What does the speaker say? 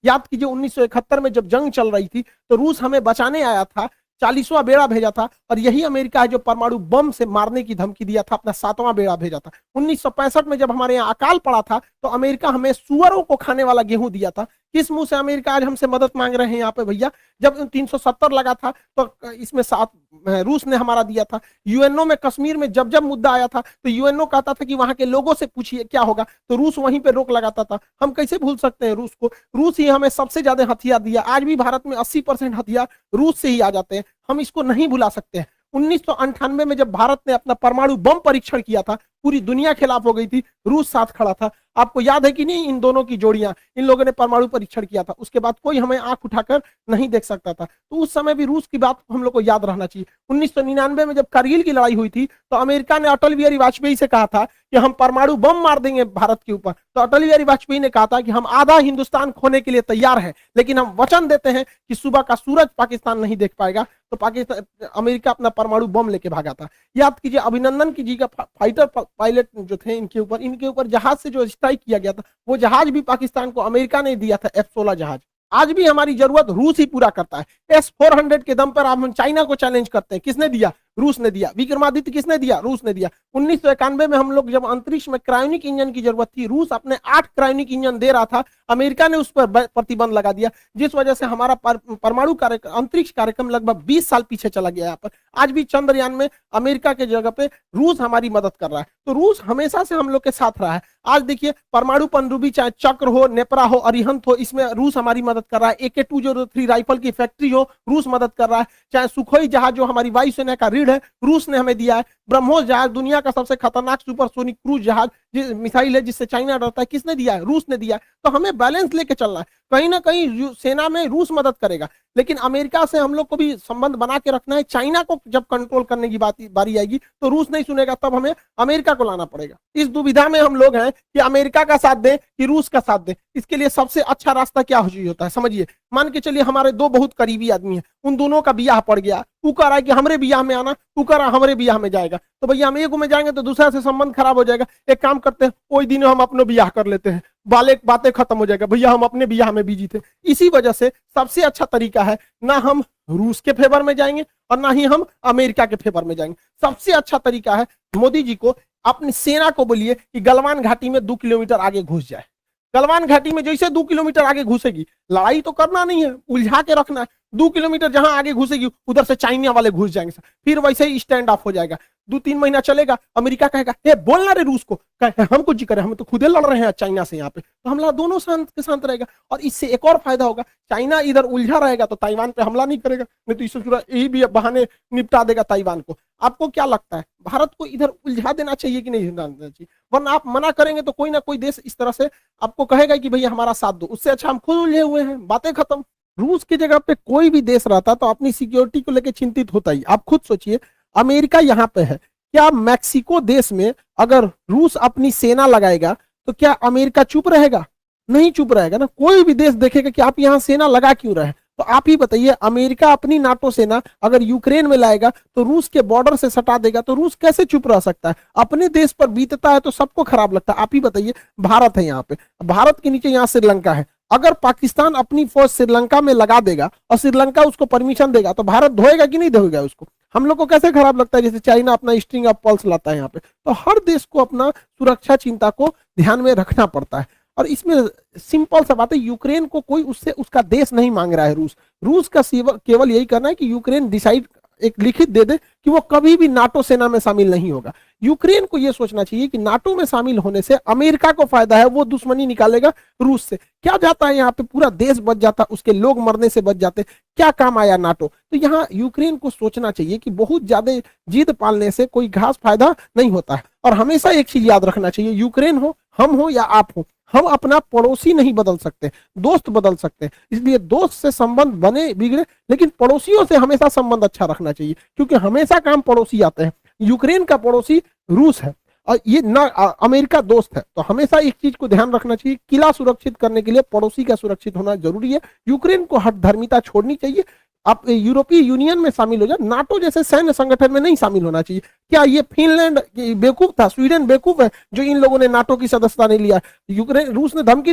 याद कीजिए 1971 में जब जंग चल रही थी तो रूस हमें बचाने आया था, 40वां बेड़ा भेजा था, और यही अमेरिका है जो परमाणु बम से मारने की धमकी दिया था, अपना 7वां बेड़ा भेजा था। 1965 में जब हमारे यहाँ अकाल पड़ा था तो अमेरिका हमें सुअरों को खाने वाला गेहूं दिया था। किस मुंह से अमेरिका आज हमसे मदद मांग रहे हैं यहाँ पे भैया? जब 370 लगा था तो इसमें 7 रूस ने हमारा दिया था। यूएनओ में कश्मीर में जब जब मुद्दा आया था तो यूएनओ कहता था कि वहां के लोगों से पूछिए क्या होगा, तो रूस वहीं पे रोक लगाता था। हम कैसे भूल सकते हैं रूस को? रूस ही हमें सबसे ज्यादा हथियार दिया। आज भी भारत में 80% हथियार रूस से ही आ जाते हैं, हम इसको नहीं भुला सकते हैं। 1998 में जब भारत ने अपना परमाणु बम परीक्षण किया था, पूरी दुनिया खिलाफ हो गई थी, रूस साथ खड़ा था। आपको याद है कि नहीं इन दोनों की जोड़ियां? इन लोगों ने परमाणु परीक्षण किया था, उसके बाद कोई हमें आंख उठाकर नहीं देख सकता था। तो उस समय भी रूस की बात हम लोग को याद रहना चाहिए। 1999 में जब कारगिल की लड़ाई हुई थी तो अमेरिका ने अटल बिहारी वाजपेयी से कहा था कि हम परमाणु बम मार देंगे भारत के ऊपर। तो अटल बिहारी वाजपेयी ने कहा था कि हम आधा हिंदुस्तान खोने के लिए तैयार हैं, लेकिन हम वचन देते हैं कि सुबह का सूरज पाकिस्तान नहीं देख पाएगा। तो पाकिस्तान अमेरिका अपना परमाणु बम लेके भागा था। याद कीजिए अभिनंदन की जी का फाइटर पायलट जो थे, इनके ऊपर जहाज से जो स्ट्राइक किया गया था, वो जहाज भी पाकिस्तान को अमेरिका ने दिया था, F-16 जहाज। आज भी हमारी जरूरत रूस ही पूरा करता है। S-400 के दम पर हम चाइना को चैलेंज करते हैं, किसने दिया? रूस ने दिया। विक्रमादित्य किसने दिया? रूस ने दिया। 1991 में हम लोग जब अंतरिक्ष में क्रायोनिक इंजन की जरूरत थी, रूस अपने 8 क्रायोनिक इंजन दे रहा था, अमेरिका ने उस पर प्रतिबंध लगा दिया, जिस वजह से हमारा परमाणु अंतरिक्ष कार्यक्रम लगभग 20 साल पीछे चला गया। यहाँ पर आज भी चंद्रयान में अमेरिका के जगह पे रूस हमारी मदद कर रहा है। तो रूस हमेशा से हम लोग के साथ रहा है। आज देखिए परमाणु पनडुब्बी, चाहे चक्र हो, नेपरा हो, अरिहंत हो, इसमें रूस हमारी मदद कर रहा है। AK-203 राइफल की फैक्ट्री हो, रूस मदद कर रहा है। चाहे सुखोई जहाज जो हमारी वायुसेना का रीढ़ है, रूस ने हमें दिया है। ब्रह्मोस जहाज दुनिया का सबसे खतरनाक सुपरसोनिक क्रूज जहाज मिसाइल है जिससे चाइना डरता है, किसने दिया है? रूस ने दिया है। तो हमें बैलेंस लेके चलना है। कहीं ना कहीं सेना में रूस मदद करेगा, लेकिन अमेरिका से हम लोग को भी संबंध बना के रखना है। चाइना को जब कंट्रोल करने की बारी आएगी तो रूस नहीं सुनेगा, तब हमें अमेरिका को लाना पड़ेगा। इस दुविधा में हम लोग हैं कि अमेरिका का साथ दें कि रूस का साथ दें। इसके लिए सबसे अच्छा रास्ता क्या होता है समझिए। मान के चलिए हमारे 2 बहुत करीबी आदमी हैं, उन दोनों का ब्याह पड़ गया, वो कह रहा है कि हमारे ब्याह में आना, वो कह रहा है हमारे ब्याह में जाएगा। तो भैया हम एक में जाएंगे तो दूसरा से संबंध खराब हो जाएगा। एक काम करते हैं, कोई दिन हम अपने ब्याह कर लेते हैं, बातें खत्म हो जाएगा। भैया हम अपने ब्याह में बिजी थे। इसी वजह से सबसे अच्छा तरीका है, ना हम रूस के फेवर में जाएंगे और ना ही हम अमेरिका के फेवर में जाएंगे। सबसे अच्छा तरीका है मोदी जी को अपनी सेना को बोलिए कि गलवान घाटी में 2 किलोमीटर आगे घुस जाए। गलवान घाटी में जैसे 2 किलोमीटर आगे घुसेगी, लड़ाई तो करना नहीं है, उलझा के रखना है। 2 किलोमीटर जहां आगे घुसेगी उधर से चाइना वाले घुस जाएंगे, फिर वैसे ही स्टैंड ऑफ हो जाएगा। 2-3 महीना चलेगा, अमेरिका कहेगा हे बोलना रे रूस को, हम कुछ जी करें, हम तो खुदे लड़ रहे हैं चाइना से यहाँ पे। तो हमला दोनों शांत के शांत रहेगा। और इससे एक और फायदा होगा, चाइना इधर उलझा रहेगा तो ताइवान पे हमला नहीं करेगा, नहीं तो इससे यही भी बहाने निपटा देगा ताइवान को। आपको क्या लगता है, भारत को इधर उलझा देना चाहिए कि नहीं देना चाहिए? वरना आप मना करेंगे तो कोई ना कोई देश इस तरह से आपको कहेगा कि भैया हमारा साथ दो। उससे अच्छा हम खुद उलझे हुए हैं, बातें खत्म। रूस की जगह पे कोई भी देश रहता तो अपनी सिक्योरिटी को लेकर चिंतित होता ही। आप खुद सोचिए, अमेरिका यहाँ पे है, क्या मैक्सिको देश में अगर रूस अपनी सेना लगाएगा तो क्या अमेरिका चुप रहेगा? नहीं चुप रहेगा ना। कोई भी देश देखेगा कि आप यहाँ सेना लगा क्यों रहे। तो आप ही बताइए, अमेरिका अपनी नाटो सेना अगर यूक्रेन में लाएगा तो रूस के बॉर्डर से सटा देगा, तो रूस कैसे चुप रह सकता है? अपने देश पर बीतता है तो सबको खराब लगता है। आप ही बताइए, भारत है यहाँ पे, भारत के नीचे यहाँ श्रीलंका है। अगर पाकिस्तान अपनी फौज श्रीलंका में लगा देगा और श्रीलंका उसको परमिशन देगा तो भारत धोएगा कि नहीं धोएगा उसको? हम लोग को कैसे खराब लगता है जैसे चाइना अपना स्ट्रिंग ऑफ पल्स लाता है यहाँ पे। तो हर देश को अपना सुरक्षा चिंता को ध्यान में रखना पड़ता है। और इसमें सिंपल सा बात है, यूक्रेन को कोई उससे उसका देश नहीं मांग रहा है। रूस का केवल यही करना है कि यूक्रेन डिसाइड एक लिखित दे दे कि वो कभी भी नाटो सेना में शामिल नहीं होगा। यूक्रेन को यह सोचना चाहिए कि नाटो में शामिल होने से अमेरिका को फायदा है, वो दुश्मनी निकालेगा रूस से। क्या जाता है यहाँ पे, पूरा देश बच जाता, उसके लोग मरने से बच जाते, क्या काम आया नाटो? तो यहाँ यूक्रेन को सोचना चाहिए कि बहुत ज्यादा जिद पालने से कोई खास फायदा नहीं होता है। और हमेशा एक चीज याद रखना चाहिए, यूक्रेन हो, हम हो या आप हो, हम अपना पड़ोसी नहीं बदल सकते, दोस्त बदल सकते हैं। इसलिए दोस्त से संबंध बने बिगड़े, लेकिन पड़ोसियों से हमेशा संबंध अच्छा रखना चाहिए, क्योंकि हमेशा काम पड़ोसी आते हैं। यूक्रेन का पड़ोसी रूस है और ये ना अमेरिका दोस्त है। तो हमेशा एक चीज को ध्यान रखना चाहिए, किला सुरक्षित करने के लिए पड़ोसी का सुरक्षित होना जरूरी है। यूक्रेन को हठ धर्मिता छोड़नी चाहिए। आप यूरोपीय यूनियन में शामिल हो जाए, नाटो जैसे सैन्य संगठन में नहीं शामिल होना चाहिए। क्या ये फिनलैंड बेवकूफ था, स्वीडन बेवकूफ है जो इन लोगों ने नाटो की सदस्यता नहीं लिया? यूक्रेन रूस ने धमकी